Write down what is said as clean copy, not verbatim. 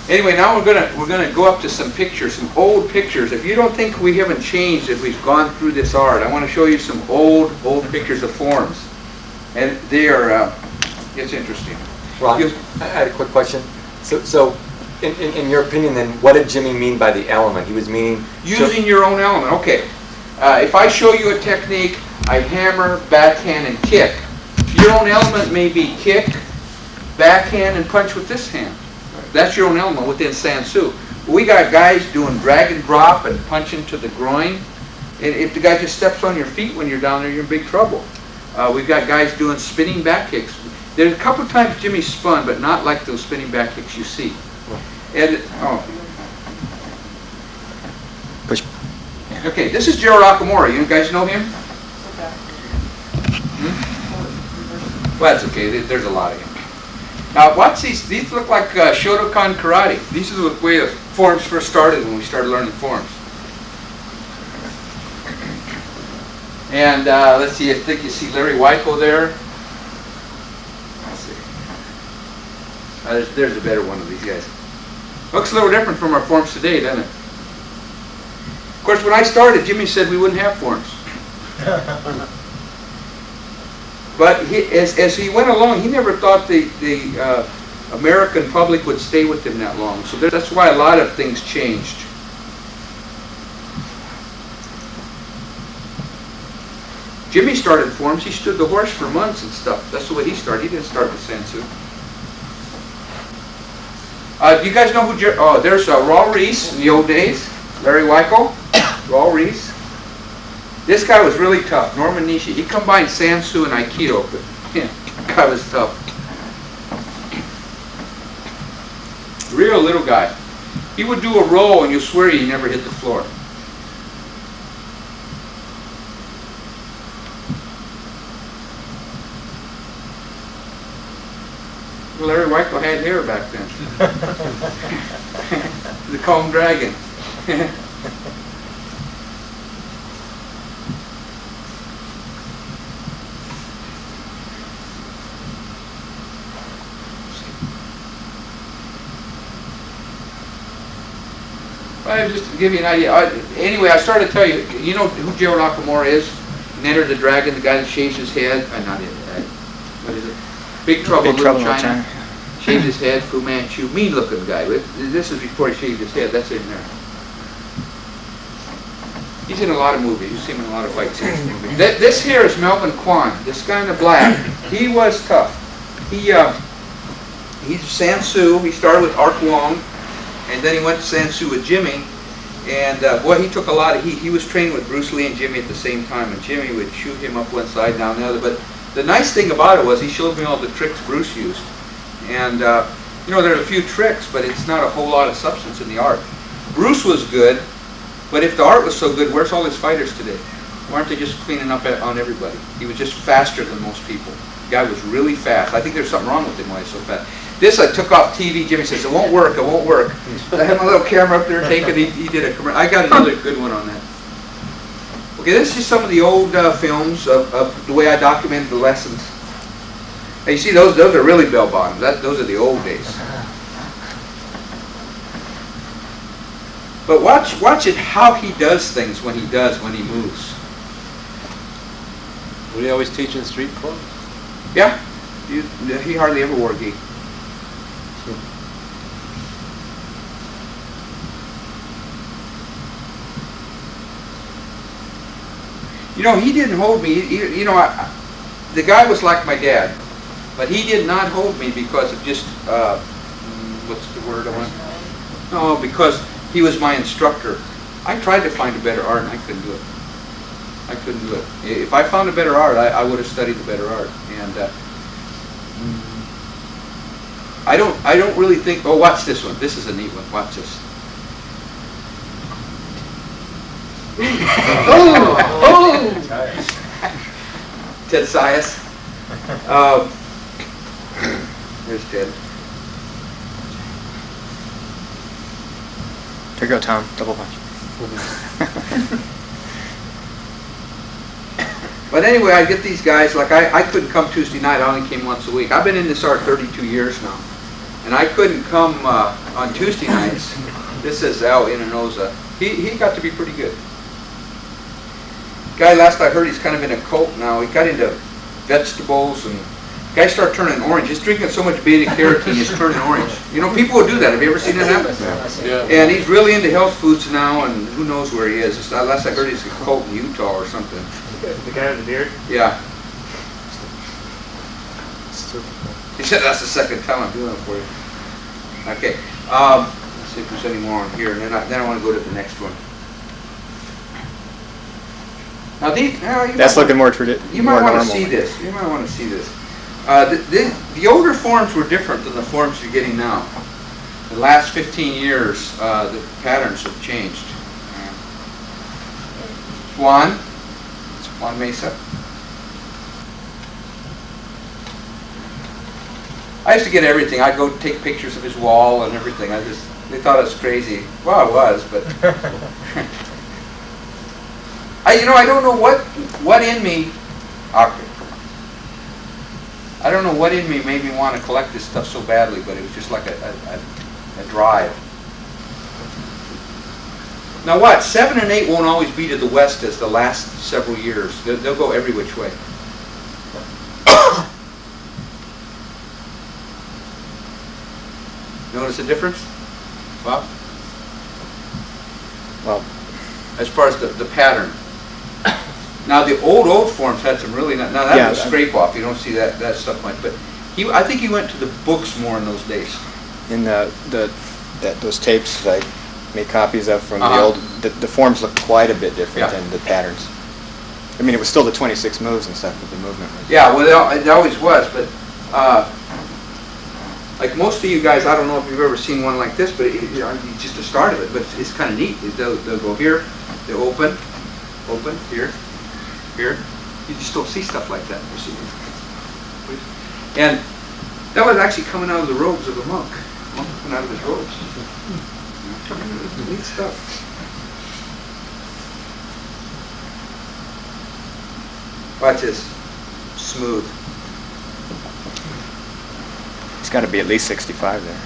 Anyway, now we're gonna go up to some pictures, some old pictures. If you don't think we haven't changed as we've gone through this art, I want to show you some old pictures of forms, and they are it's interesting. Ron, I had a quick question. So in your opinion, then, what did Jimmy mean by the element? He was meaning using your own element. Okay, if I show you a technique, I hammer, backhand, and kick. Your own element may be kick, backhand, and punch with this hand. That's your own element within Sansoo. We got guys doing drag and drop and punching to the groin. And if the guy just steps on your feet when you're down there, you're in big trouble. We've got guys doing spinning back kicks. There's a couple times Jimmy spun, but not like those spinning back kicks you see. And push. Okay, this is Gerald Akamura. You guys know him? Well, that's okay. There's a lot of him. Now, watch these. These look like Shotokan karate. These are the way the forms first started when we started learning forms. And let's see. I think you see Larry Wyko there. Let's see. There's a better one of these guys. Looks a little different from our forms today, doesn't it? Of course, when I started, Jimmy said we wouldn't have forms. But as he went along, he never thought the American public would stay with him that long. So that's why a lot of things changed. Jimmy started forms. He stood the horse for months and stuff. That's the way he started. He didn't start with Sansoo. Do you guys know who? Oh, there's Raul Reese in the old days. Larry Wyko, Raul Reese. This guy was really tough. Norman Nishi. He combined Sansoo and Aikido, but yeah, that guy was tough. Real little guy. He would do a roll and you swear he never hit the floor. Larry Wyko had hair back then. The comb dragon. Just to give you an idea. Anyway, I started to tell you. You know who Gerald Akamura is? Netter the Dragon, the guy that shaves his head. Not it. What is it? Big Trouble in Little China. Shaved his head. Fu Manchu. Mean-looking guy. This is before he shaved his head. That's in there. He's in a lot of movies. You see him in a lot of fight scenes. This here is Melvin Kwan. This guy in the black. He was tough. He's Sansoo. He started with Art Wong. And then he went to Sansoo with Jimmy, and boy, he took a lot of heat. He was trained with Bruce Lee and Jimmy at the same time, and Jimmy would shoot him up one side, down the other. But the nice thing about it was he showed me all the tricks Bruce used. And, you know, there are a few tricks, but it's not a whole lot of substance in the art. Bruce was good, but if the art was so good, where's all his fighters today? Why aren't they just cleaning up on everybody? He was just faster than most people. The guy was really fast. I think there's something wrong with him why he's so fast. This I took off TV. Jimmy says, it won't work, it won't work. I had my little camera up there taking he did a commercial. I got another good one on that. Okay, this is just some of the old films of the way I documented the lessons. Now you see those are really bell bottoms. Those are the old days. But watch it how he does things when he moves. Would he always teach in street clothes? Yeah. He hardly ever wore gi. You know, he didn't hold me. You know, the guy was like my dad, but he did not hold me because of just what's the word I want? No, because he was my instructor. I tried to find a better art, and I couldn't do it. I couldn't do it. If I found a better art, I would have studied the better art. And I don't really think. Oh, watch this one. This is a neat one. Watch this. Ted Sias. There's Ted. There you go, Tom. Double punch. But anyway, I get these guys, like I couldn't come Tuesday night, I only came once a week. I've been in this art 32 years now. and I couldn't come on Tuesday nights. This is Al Inanosa. He got to be pretty good. Guy, last I heard, he's kind of in a cult now. He got into vegetables, and guys start turning orange. He's drinking so much beta carotene, he's turning orange. You know, people will do that. Have you ever seen that happen? Yeah. And he's really into health foods now, and who knows where he is. Last I heard, he's in a cult in Utah or something. The guy with the beard? Yeah. He said that's the second time I'm doing it for you. Okay. Let's see if there's any more on here, and then I want to go to the next one. Now these, that's looking more traditional. You might want to see this. You might want to see this. The older forms were different than the forms you're getting now. The last 15 years, the patterns have changed. Juan Mesa. I used to get everything. I'd go take pictures of his wall and everything. They thought it was crazy. Well, I was, but I don't know what in me. I don't know what in me made me want to collect this stuff so badly, but it was just like a drive. Now what? 7 and 8 won't always be to the west as the last several years. They'll go every which way. Notice the difference? Well, as far as the pattern. Now the old forms had some really now that was scrape off. You don't see that stuff much, but I think he went to the books more in those days. In those tapes I made copies of from the old, the forms look quite a bit different than the patterns. I mean, it was still the 26 moves and stuff, but the movement was. Yeah, well, it always was, but like most of you guys, I don't know if you've ever seen one like this, but just the start of it. But it's kind of neat. They'll go here, they open, here. You just don't see stuff like that. You see, and that was actually coming out of the robes of a monk. A monk coming out of his robes. Neat stuff. Watch this. Smooth. It's got to be at least 65 there.